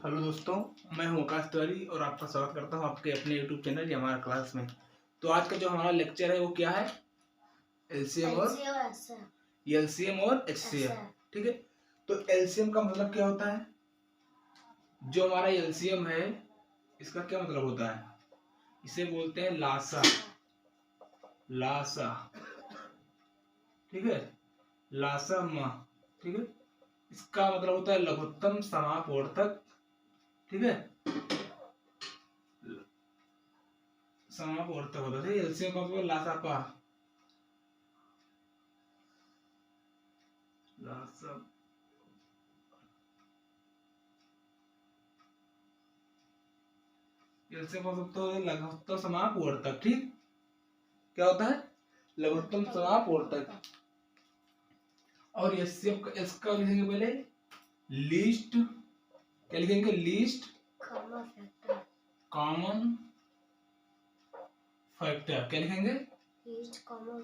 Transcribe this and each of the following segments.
Hello दोस्तों, मैं हूं आकाश तिवारी और आपका स्वागत करता हूं आपके अपने यूट्यूब चैनल या हमारा क्लास में। तो आज का जो हमारा लेक्चर है वो क्या है? एलसीएम और एचसीएफ। ठीक है, तो एलसीएम का मतलब क्या होता है? जो हमारा एलसीएम है इसका क्या मतलब होता है? इसे बोलते हैं लासा। ठीक है, लासा म। ठीक है, इसका मतलब होता है लघुत्तम समापवर्तक। ठीक है, समापवर्तक होता है। एलसीएम का मतलब लासा एलसीएम का मतलब तो लघुत्तम समापवर्तक। ठीक, क्या होता है? लघुत्तम समापवर्तक। और एचसीएफ का इसका लिखेंगे पहले लीस्ट। क्या लिखेंगे? Least common factor. क्या लिखेंगे? लीस्ट कॉमन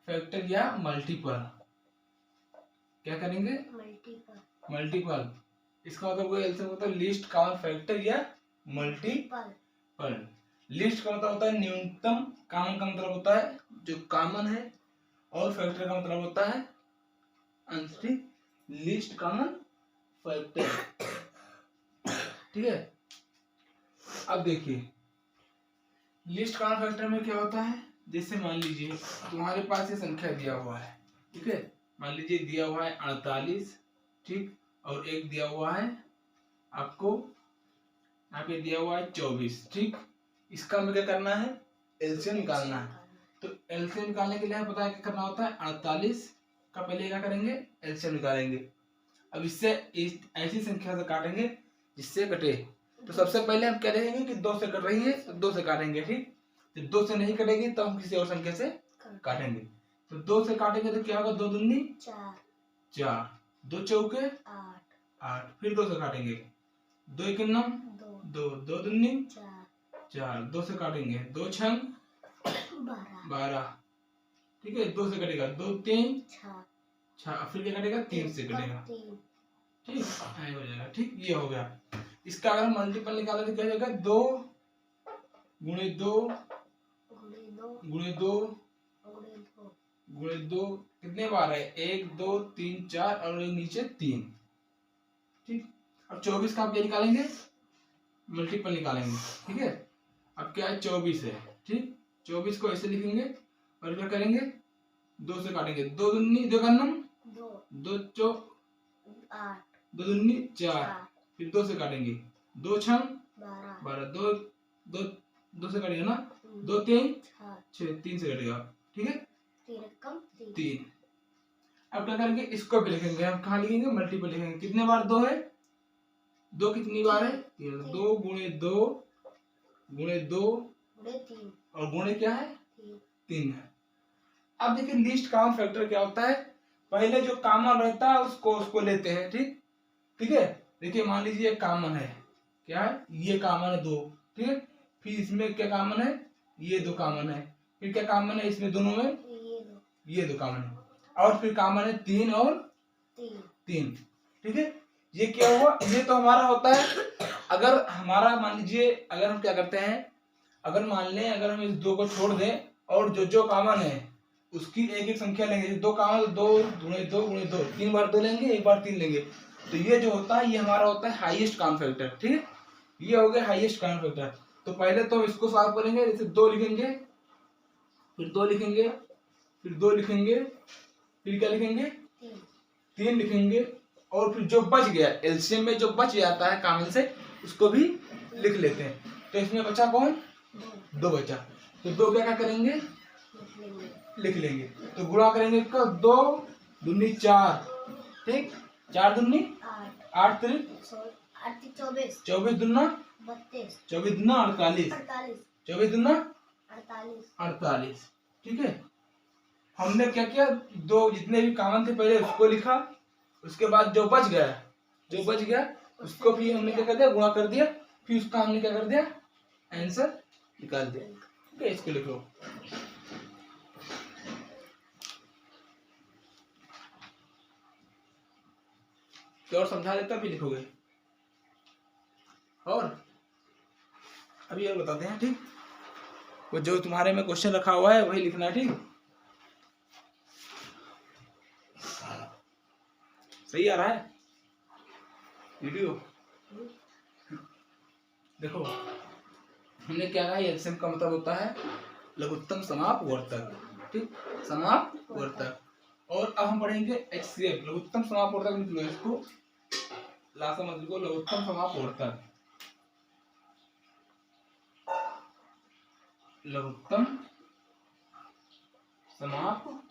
फैक्टर या मल्टीपल। क्या करेंगे? मल्टीपल। इसका मतलब एलसीएम होता है लीस्ट कॉमन फैक्टर या मल्टीपल। लीस्ट का मतलब होता है न्यूनतम, कॉमन का मतलब होता है जो कॉमन है, और फैक्टर का मतलब होता है अंश। Least common factor. ठीक है, अब देखिए लिस्ट कॉमन फैक्टर में क्या होता है। जैसे मान लीजिए तुम्हारे पास ये संख्या दिया हुआ है। ठीक है, मान लीजिए दिया हुआ है 48। ठीक, और एक दिया हुआ है आपको यहाँ पे दिया हुआ है 24। ठीक, इसका हमें क्या करना है? एलसीएम निकालना है। तो एलसीएम निकालने के लिए हमें पता है क्या करना होता है। 48 का पहले क्या करेंगे? एलसीएम निकालेंगे। अब इससे ऐसी संख्या से काटेंगे जिससे कटे। तो सबसे पहले हम क्या देखेंगे कि 2 से कट रही है तो 2 से काटेंगे। ठीक, जब 2 से नहीं कटेगी तो हम किसी और संख्या से काटेंगे। तो 2 से काटेंगे तो क्या होगा? 2 दूनी 4, 2 चौके 8। फिर 2 से काटेंगे, 2 एक 9, 2, 2 दूनी 4, 2 से काटेंगे, 2 छंग 12। ठीक है, 2 से कटेगा, 2 3 6। फिर क्या कटेगा? 3 से कटेगा। ठीक, ऐसे हो जाएगा। ठीक, ये हो गया। इसका अगर मल्टीपल निकाला तो क्या हो जाएगा? 2 गुणे 2 गुणे 2 गुणे 2 कितने बार है? 1 2 3 4 और नीचे 3। ठीक, अब 24 का आप क्या निकालेंगे? मल्टीपल निकालेंगे। ठीक है, अब क्या है? 24 है। ठीक, 24 को ऐसे लिखेंगे और क्या करेंगे? 2 से काटेंगे, 2 दूनी 2 का 9, 2 चौ 8, 2 दूनी 4। फिर 2 से काटेंगे, 2 छंग 12, 2 से काटेगा ना, 2 3 6, 3 से कटेगा। ठीक है, 3। अब क्या करेंगे? इसको भी लिखेंगे। हम कहाँ लिखेंगे? मल्टीपल लिखेंगे। कितने बार 2 है? 2 कितनी बार है? 3। 2 गुणे 2 गुणे 2 और गुणे क्या है? 3 है। अब देखिए लीस्ट कॉमन फैक्टर क्या होता है। पहले जो कॉमन रहता है उसको लेते हैं। ठीक, ठीक है, देखिए मान लीजिए कॉमन है, क्या है? ये कॉमन है 2। ठीक है, फिर इसमें क्या कॉमन है? ये 2 कॉमन है। फिर क्या कॉमन है इसमें दोनों में? ये 2 कॉमन है। और फिर कॉमन है 3 और 3। ठीक है, ये क्या हुआ? ये तो हमारा होता है। अगर हमारा मान लीजिए अगर हम क्या करते हैं, अगर मान लें अगर हम इस 2 को छोड़ दें और जो कॉमन है उसकी एक एक संख्या लेंगे। 2 कॉमन, 2 गुणे 2 गुणे 2, 3 बार 2 लेंगे, 1 बार 3 लेंगे। तो ये जो होता है ये हमारा होता है हाईएस्ट कॉमन फैक्टर। ठीक है, ये हो गया हाईएस्ट कॉमन फैक्टर। तो पहले तो इसको सॉल्व करेंगे। जैसे 2 लिखेंगे, फिर 2 लिखेंगे, फिर 2 लिखेंगे, फिर क्या लिखेंगे? 3 लिखेंगे। और फिर जो बच गया एलसीएम में जो बच जाता है कॉमन से उसको भी लिख लेते हैं। तो इसमें बचा कौन? 2 बचा। तो 2 क्या करेंगे? लिख लेंगे। तो गुणा करेंगे इसको, 2 दूनी 4। ठीक, 4 दूनी 8 3 24 दूना 24 दूना 48 24 दूना 48। ठीक है, हमने क्या किया? 2 जितने भी कॉमन थे पहले उसको लिखा, उसके बाद जो बच गया उसको भी हमने क्या कर दिया? गुणा कर दिया। फिर उसका हमने क्या कर दिया? आंसर निकाल दिया। ठीक है, इसको लिख लो। क्या और समझा देता भी लिखोगे? और अभी और बताते हैं, ठीक। वो जो तुम्हारे में क्वेश्चन रखा हुआ है वही लिखना है, ठीक। सही आ रहा है वीडियो? देखो हमने क्या कहा, एलसीएम का मतलब होता है लघुत्तम समापवर्तक, ठीक, समापवर्तक। और अब हम पढ़ेंगे एचसीएफ, लघुत्तम समापवर्तक। निकलो इसको लास्ट समझ लो, लघुत्तम समापवर्तक, लघुत्तम समापवर्तक,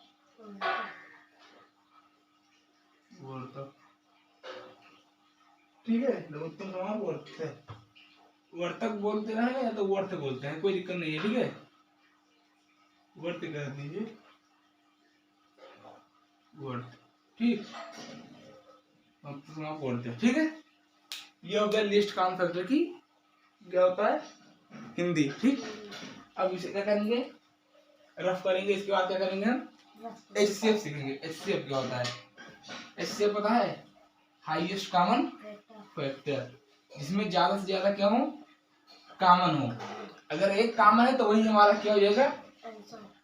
ठीक है। लघुत्तम समापवर्तक, वर्तक बोलते हैं या तो वर्त बोलते हैं, कोई दिक्कत नहीं है, ठीक है। वर्त कर दीजिए, वर्त, ठीक, बोलते हैं, ठीक है। ये हो गया लिस्ट काउंट फैक्टर की क्या होता है हिंदी, ठीक। अब इसे क्या करेंगे, रफ करेंगे। इसके बाद क्या करेंगे हम एचसीएफ सीखेंगे। एचसीएफ क्या होता है? एचसीएफ पता है, हाईएस्ट कॉमन फैक्टर, जिसमें ज्यादा से ज्यादा क्या हो, कॉमन हो। अगर एक कॉमन है तो वही हमारा क्या हो जाएगा,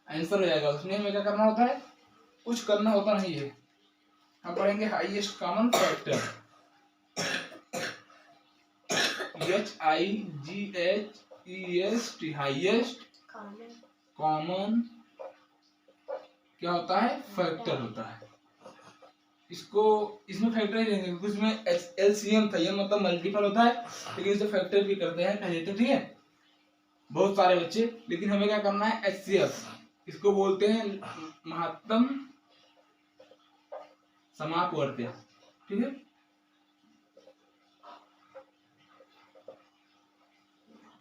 आंसर हो जाएगा। उसमें हमें क्या करना होता है, कुछ करना होता नहीं है। हम पढ़ेंगे highest common factor, HIGHEST, highest common क्या होता है, फैक्टर होता है। इसको इसमें फैक्टर ही लेंगे क्योंकि इसमें एलसीएम था, ये मतलब मल्टीपल होता है, लेकिन इसे फैक्टर भी करते हैं, कह देते, ठीक है, बहुत सारे बच्चे। लेकिन हमें क्या करना है, एचसीएफ, इसको बोलते हैं महत्तम समापवर्तक, ठीक है।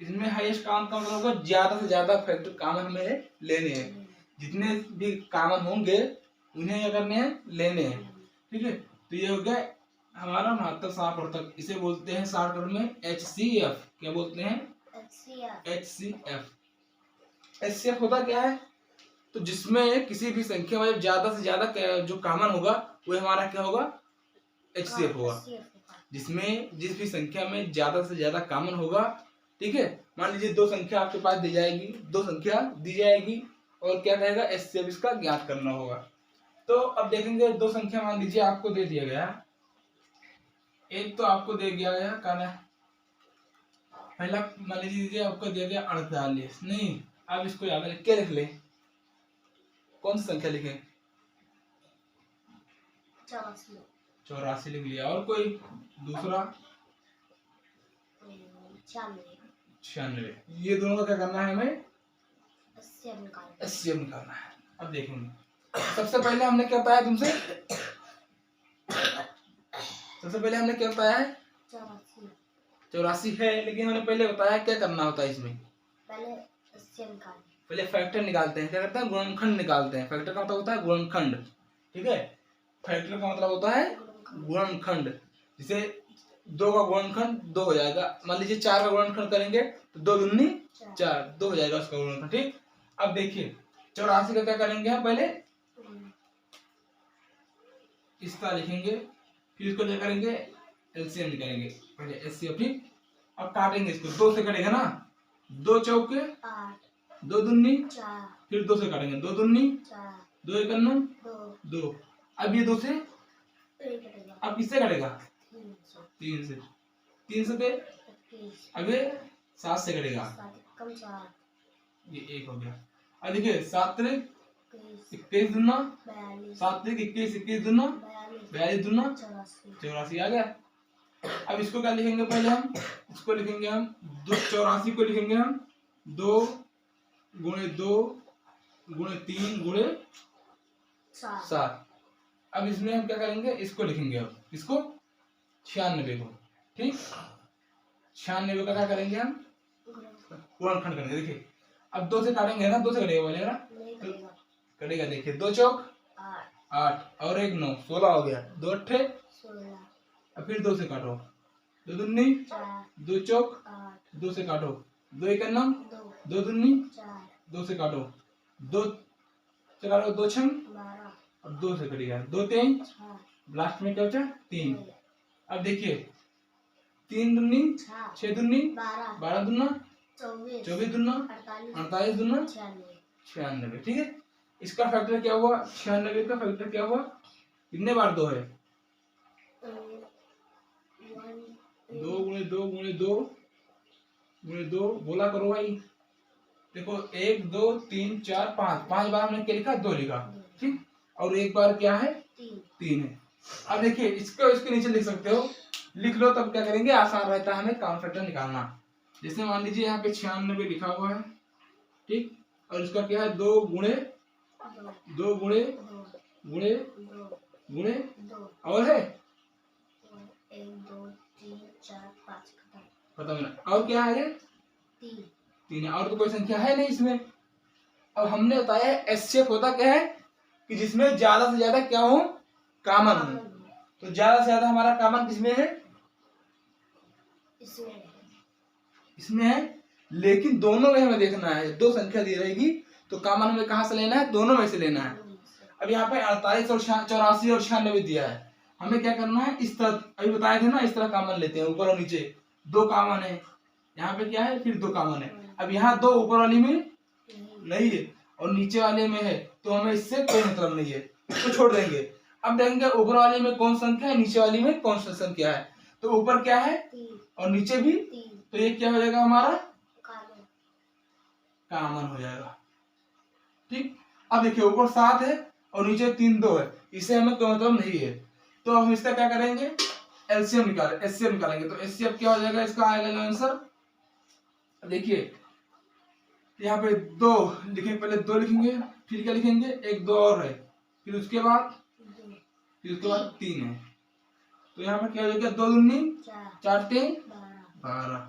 इसमें हाईएस्ट कॉमन का मतलब होगा ज्यादा से ज्यादा फैक्टर कॉमन हमें लेने हैं। जितने भी कॉमन होंगे उन्हें क्या करने हैं, लेने हैं, ठीक है। तो ये हो गया हमारा महत्तम समापवर्तक। इसे बोलते हैं शॉर्टकट में एचसीएफ। क्या बोलते हैं, एचसीएफ। एचसीएफ होता क्या है, तो जिसमें किसी भी संख्या में ज्यादा से ज्यादा जो कॉमन होगा वो हमारा क्या होगा, एचसीएफ होगा। जिसमें जिस भी संख्या में ज्यादा से ज्यादा कॉमन होगा, ठीक है। मान लीजिए दो संख्या आपके पास दी जाएगी, दो संख्या दी जाएगी और क्या कहेगा, एचसीएफ इसका ज्ञात करना होगा। तो अब देखेंगे, दो संख्या मान लीजिए आपको दे दिया गया, एक तो आपको दे दिया गया कहना पहला मान लीजिए आपको दिया गया 48, नहीं आप इसको याद रखें, क्या लिख ले, कौन सी संख्या लिखे, 84 लिख लिया। और कोई दूसरा 96। ये दोनों का क्या करना है, हमें एचसीएफ निकालना है। अब देखेंगे, सबसे पहले हमने क्या बताया तुमसे, सबसे पहले हमने क्या बताया है, 84 है, लेकिन हमने पहले बताया क्या करना होता है इसमें, पहले फैक्टर निकालते हैं। क्या करते हैं, गुणनखंड निकालते हैं। फैक्टर का मतलब होता है गुणनखंड, ठीक है। फैक्टर का मतलब होता है गुणनखंड। जैसे 2 का गुणनखंड 2 हो जाएगा, मान लीजिए 4 का गुणनखंड करेंगे तो 2 दूनी 4, 2 हो जाएगा उसका गुणनखंड, ठीक। अब देखिए 84 का क्या करेंगे हम, पहले इसका लिखेंगे, फिर इसको क्या करेंगे, एलसीएम निकालेंगे, पहले एलसीएम, ठीक। अब काटेंगे इसको, 2 से कटेगा ना, 2 चौके 8, 2 दूनी 4, फिर 2 से काटेंगे, 2 दूनी 4, 2 एक 2। अब ये 2 से अब किससे कटेगा, 3 से, 3 से दे, अब ये 7 से कटेगा, ये 1 हो गया। अब देखिए 7 3 21 दूना 7 3 21, 21 दूना 42 दूना 84 आ गया। अब इसको क्या लिखेंगे, पहले हम इसको लिखेंगे, हम 84 को लिखेंगे हम 2 गुणे 2 गुणे 3 गुणे 7। अब इसमें हम क्या करेंगे, इसको लिखेंगे, अब इसको 96 को, ठीक। 96 का क्या करेंगे हम, गुणनखंड करेंगे। देखिए अब 2 से काटेंगे ना, 2 से कटेगा बोलेगा तो कटेगा, देखिए 2 चौक 8 और 1 9, 16 हो गया, 2 अट्ठे 16। अब फिर 2 से काटो, 2 दूनी 2 चौक 2 से काटो, 2 एक 9, 2 दूनी 2 से काटो, 2 से काटो, 2 छम 12 और 2 से कटेगा, 2 3 लास्ट में क्या बचा 3। अब देखिए 3 दूनी 6 दूनी 12 दूना 24 दूना 48 दूना 96। ठीक है, इसका फैक्टर क्या हुआ? 96 का फैक्टर क्या हुआ? कितने बार 2 है? 2 गुणे 2 गुणे 2 गुणे 2 बोला करो भाई। देखो 1 2 3 4 5 5 बार हमने क्या लिखा? 2 लिखा। ठीक, और एक बार क्या है? 3 है। अब देखिए इसको इसके नीचे लिख सकते हो, लिख लो, तब क्या करेंगे? आसान रहता है हमें कॉमन फैक्टर निकालना। जैसे मान लीजिए यहाँ पे 96 लिखा हुआ है, ठीक, और इसका क्या है? 2 गुणे 2 गुणे गुणे गुणे और है 1 2 3 4 5 खत्म है। और क्या है? 3 है, और तो कोई संख्या है नहीं इसमें। अब हमने बताया एचसीएफ होता क्या है कि जिसमें ज्यादा से ज्यादा क्या हो? कॉमन हो। तो ज्यादा से ज्यादा हमारा कॉमन किसमें है? इसमें है, लेकिन दोनों में हमें देखना है। 2 संख्या दी रहेगी तो कॉमन हमें कहां से लेना है? दोनों में से लेना है। अब यहाँ पे 48 और 84 और 96 दिया है, हमें क्या करना है? इस तरह अभी बताए थे ना, इस तरह कॉमन लेते हैं। ऊपर और नीचे 2 कॉमन है, यहाँ पे क्या है? फिर 2 कॉमन है। अब यहाँ 2 ऊपर वाली में नहीं है और नीचे वाले में है, तो हमें इससे कोई मतलब नहीं है, इसको छोड़ देंगे। अब देखेंगे ऊपर वाली में कौन संख्या है, नीचे वाली में कौन सा संख्या है। तो ऊपर क्या है और नीचे भी, तो ये क्या हो जाएगा? हमारा कॉमन हो जाएगा। ठीक, अब देखिए ऊपर 7 है और नीचे 3 2 है, इसे हमें कोई मतलब नहीं है। तो हम इसका क्या करेंगे? एलसीएम निकालेंगे, एचसीएफ निकालेंगे। तो एचसीएफ क्या हो जाएगा? इसका आएगा आंसर, देखिए यहाँ पे 2 लिखेंगे, पहले 2 लिखेंगे, फिर क्या लिखेंगे? 1 2 और है, फिर उसके बाद 3 है। तो यहाँ पर क्या हो जाएगा? 2 दूनी 4 3 12।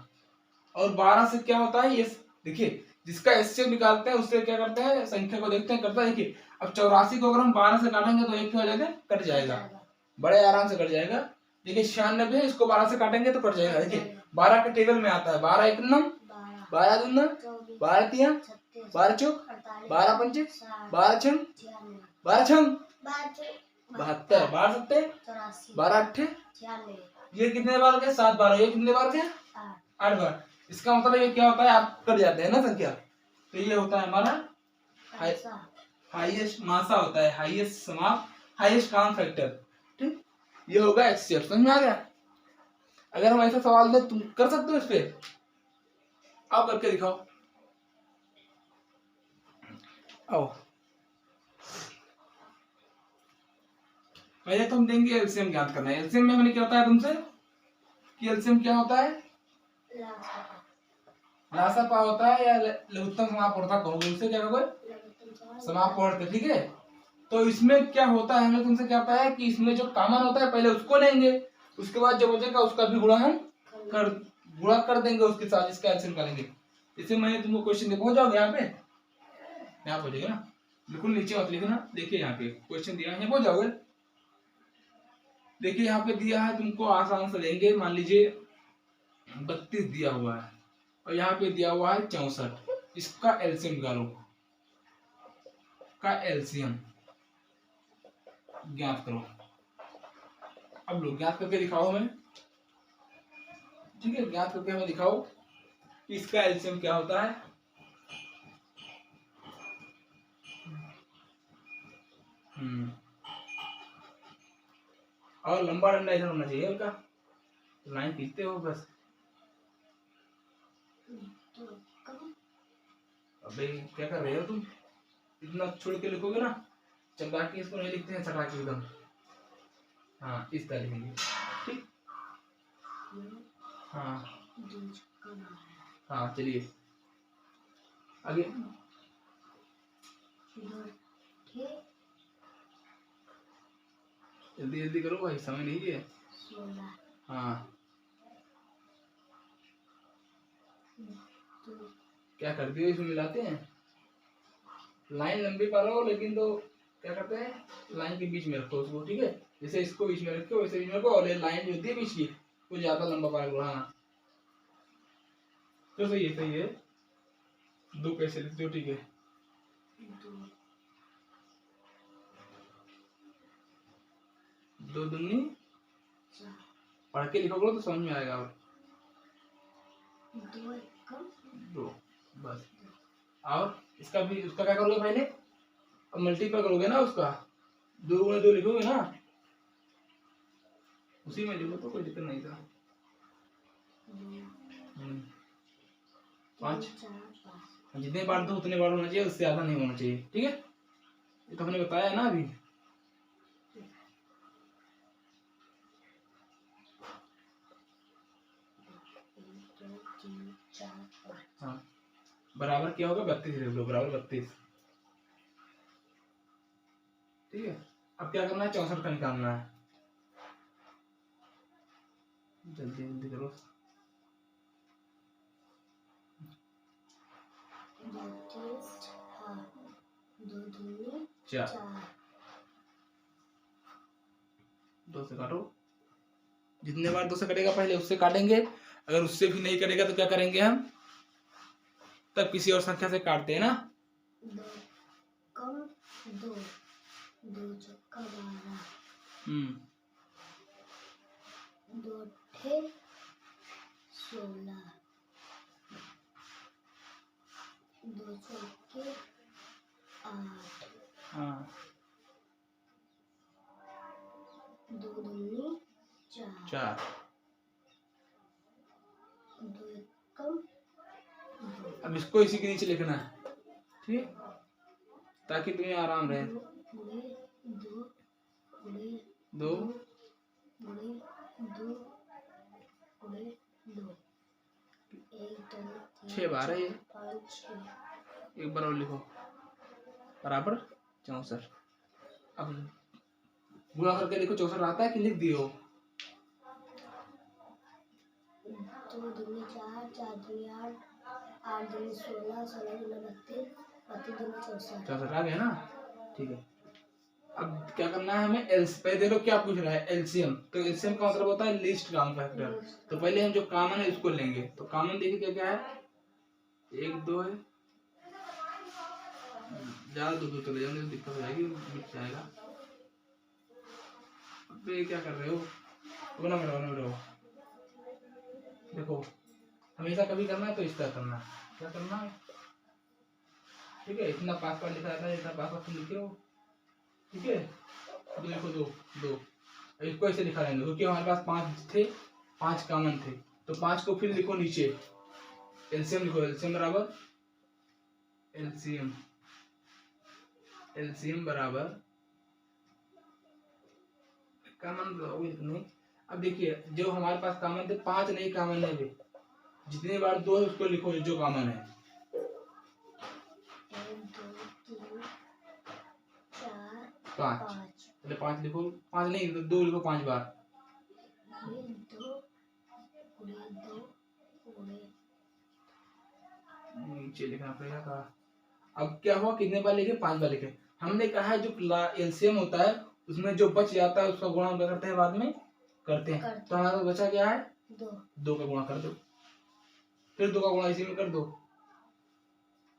और 12 से क्या होता है? ये देखिए जिसका एचसीएफ निकालते हैं उससे क्या करते हैं? संख्या को देखते हैं, करता है। देखिए अब 84 को अगर हम 12 से काटेंगे तो एक क्या हो जाएगा? कट जाएगा, बड़े आराम से कट जाएगा। देखिए 96 है, इसको 12 से काटेंगे तो कट जाएगा। देखिए 12 के टेबल में आता है 12 1 9 12 दूना 12 3 12 चौक 12 पंचे 12 छम 12 छम 72 12 सत्ते 12 अट्ठे, ये कितने बार के? 7 बार। ये कितने बार के? 8 बार। इसका मतलब ये क्या होता है? आप कर जाते हैं ना संख्या, तो ये होता है हमारा हाईएस्ट मासा होता है, हाईएस्ट समाप्त, हाईएस्ट कॉमन फैक्टर। ठीक, ये होगा एचसीएफ। समझ में आ गया? अगर हम ऐसा सवाल दे, तुम कर सकते हो इस पे? आप करके दिखाओ। आओ पहले तो हम देंगे एलसीएम ज्ञात करना है। एलसीएम में मैंने क्या होता है तुमसे कि एलसीएम क्या होता है? लासापा होता है या लघुत्तम समापवर्तक कहोगे उसे, क्या कहोगे? समापवर्तक। ठीक है, तो इसमें क्या होता है? हमें तुमसे क्या होता है कि इसमें जो कॉमन होता है पहले उसको लेंगे, उसके बाद जो बचेगा उसका भी गुणा हम गुणा कर देंगे उसके साथ, इसका एलसीएम निकालेंगे। इसे मैंने तुमको क्वेश्चन दे, पहुंच जाओगे यहाँ पे? यहाँ पहुंचेगा ना, बिल्कुल नीचे मत लिखना। देखिए यहाँ पे क्वेश्चन दिया है, पहुंच जाओगे। देखिए यहाँ पे दिया है तुमको, आसान से लेंगे। मान लीजिए 32 दिया हुआ है और यहाँ पे दिया हुआ है 64। इसका एलसीएम निकालो, का एलसीएम ज्ञात करो। अब लोग ज्ञात करके दिखाओ हमें। ठीक है, ज्ञात करके हमें दिखाओ कि इसका एलसीएम क्या होता है। और लंबा डंडा इधर होना चाहिए उनका, लाइन खींचते हो बस। अबे क्या कर रहे हो तुम? इतना छोड़ के लिखोगे ना, चमका के इसको नहीं लिखते हैं, चटा के एकदम। हाँ इस तरह लिखेंगे। ठीक, हाँ हाँ चलिए आगे। जल्दी जल्दी करो भाई, समय नहीं है। हाँ क्या करते हो? इसमें मिलाते हैं, लाइन लंबी पालो, लेकिन तो क्या करते हैं? लाइन के बीच में रखो उसको। ठीक है, जैसे इसको बीच में रखो वैसे बीच में रखो, और ये लाइन जो होती है बीच की वो ज्यादा लंबा पालो। हाँ तो सही है, सही है। 2 कैसे लिखते हो? ठीक है, 2 दूनी पढ़ के लिखोगे तो समझ में आएगा। 2 बस। और इसका भी, उसका क्या करोगे पहले, अब मल्टीपल करोगे ना उसका, 2 गुणे 2 लिखोगे ना, उसी में लिखो तो कोई दिक्कत नहीं था। 5 जितने बार दो उतने बार होना चाहिए, उससे ज्यादा नहीं होना चाहिए, ठीक है। ये तो हमने बताया ना अभी। हाँ, बराबर क्या होगा, 32 लिख लो, बराबर 32, ठीक है। अब क्या करना है, 64 का निकालना है, जल्दी जल्दी करो। 4 2 से काटो, जितने बार 2 से कटेगा पहले उससे काटेंगे, अगर उससे भी नहीं कटेगा तो क्या करेंगे हम, तब किसी और संख्या से काटते हैं ना। 2 कम 2 2 चौका 12 2 ठे 16 2 चौके 8 हाँ 2 दूनी 4 2 कम 2। अब इसको इसी के नीचे लिखना है, ठीक है, ताकि तुम्हें आराम रहे। 2 6 बार है ये, एक बार और लिखो, बराबर 64। अब गुणा करके देखो 64 आता है कि लिख दियो। 2 दूनी 4 4 दूनी 8 8 दूनी 16 16 दूनी 32 32 दूनी 64 आ गया ना, ठीक है। अब क्या करना है हमें, पहले देखो क्या पूछ रहा है, एलसीएम। तो एलसीएम का मतलब होता है लीस्ट कॉमन फैक्टर। तो पहले हम जो कॉमन है उसको लेंगे, तो कॉमन देखिए क्या क्या है, 1 2 है, ज्यादा 2 चले जाओगे तो दिक्कत हो जाएगी, मिट जाएगा। अब ये क्या कर रहे हो, बना रहो, देखो हमेशा कभी करना है तो इस तरह करना है, क्या करना है, ठीक है। इतना पासवर्ड लिखा रहता है, इतना पासवर्ड तुम लिखे हो, ठीक है। 2 लिखो, 2 इसको ऐसे लिखा रहेंगे, क्योंकि हमारे पास 5 थे, 5 कॉमन थे, तो 5 को फिर लिखो नीचे, एलसीएम लिखो, एलसीएम बराबर एलसीएम बराबर कॉमन नहीं। अब देखिए जो हमारे पास कॉमन थे 5 नहीं कॉमन है, जितनी बार 2 है उसको लिखो जो कॉमन है। 1 2 3 4 5 पहले 5 लिखो, 5 नहीं तो 2 लिखो 5 बार, 2 नीचे लिखना पड़ेगा का। अब क्या हुआ, कितने बार लिखे, 5 बार लिखे। हमने कहा है जो एलसीएम होता है उसमें जो बच जाता है उसका गुणा हम करते हैं, बाद में करते हैं। तो हमारा बचा क्या है, 2 का गुणा कर दो, फिर 2 का गुणा इसी में कर दो,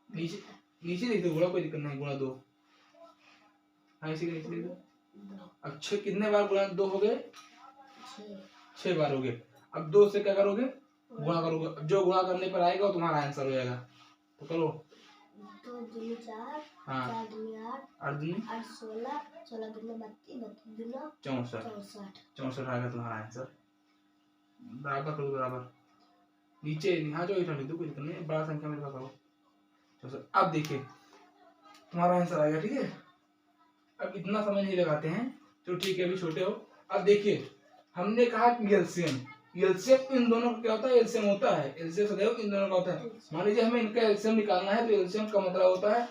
नीचे लिख दो गुणा, कोई दिक्कत नहीं, गुणा 2, हाँ इसी के नीचे लिख दो। अब 6 कितने बार गुणा 2 हो गए, 6 बार हो गए। अब 2 से क्या करोगे, गुणा करोगे, जो गुणा करने पर आएगा वो तुम्हारा आंसर हो जाएगा। तो करो 2 दूनी 4 4 दूनी 8 8 दूनी 8 16 16 दूनी 32 32 दूनी 64 आएगा तुम्हारा आंसर। बराबर करो, बराबर नीचे यहाँ जो लिख दो, कोई दिक्कत नहीं, बड़ा संख्या में करो 64। अब देखिए तुम्हारा आंसर आएगा, ठीक है। अब इतना समय नहीं लगाते हैं, तो ठीक है अभी छोटे हो। अब देखिए हमने कहा कि एलसीएम इन दोनों का क्या होता है, एलसीएम होता है, एलसीएम सदैव इन दोनों का होता है। मान लीजिए हमें इनका एलसीएम निकालना है, तो एलसीएम का मतलब होता है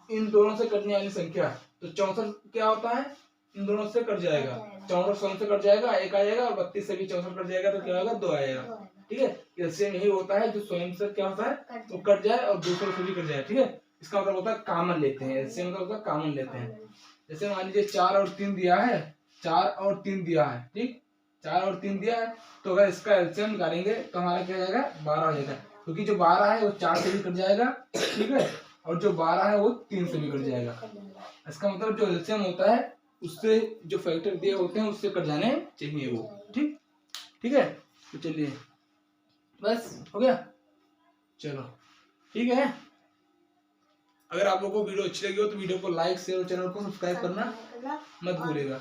इन दोनों से कटने वाली संख्या। तो 64 क्या होता है, इन दोनों से कट जाएगा, 64 स्वयं से कट जाएगा, 1 आएगा, और 32 से भी 64 कट जाएगा, तो क्या होगा, 2 आएगा, ठीक है। एलसीएम यही होता है जो स्वयं से क्या होता है वो कट जाए और दूसरों से भी कट जाए, ठीक है। इसका मतलब होता है कॉमन लेते हैं, एलसीएम का होता है कॉमन लेते हैं। जैसे मान लीजिए 4 और 3 दिया है, 4 और 3 दिया है, ठीक, 4 और 3 दिया है, तो अगर इसका एलसीएम निकालेंगे तो हमारा क्या जाएगा, 12 हो जाएगा, क्योंकि जो 12 है वो 4 से भी कट जाएगा, ठीक है, और जो 12 है वो 3 से भी कट जाएगा। इसका मतलब जो एलसीएम होता है उससे जो फैक्टर दिए होते हैं उससे कट जाने चाहिए वो, ठीक है। तो चलिए बस हो गया। चलो ठीक है। अगर आप लोगों को वीडियो अच्छी लगी हो तो वीडियो को लाइक शेयर और चैनल को सब्सक्राइब करना मत भूलिएगा।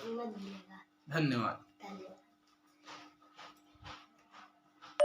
धन्यवाद।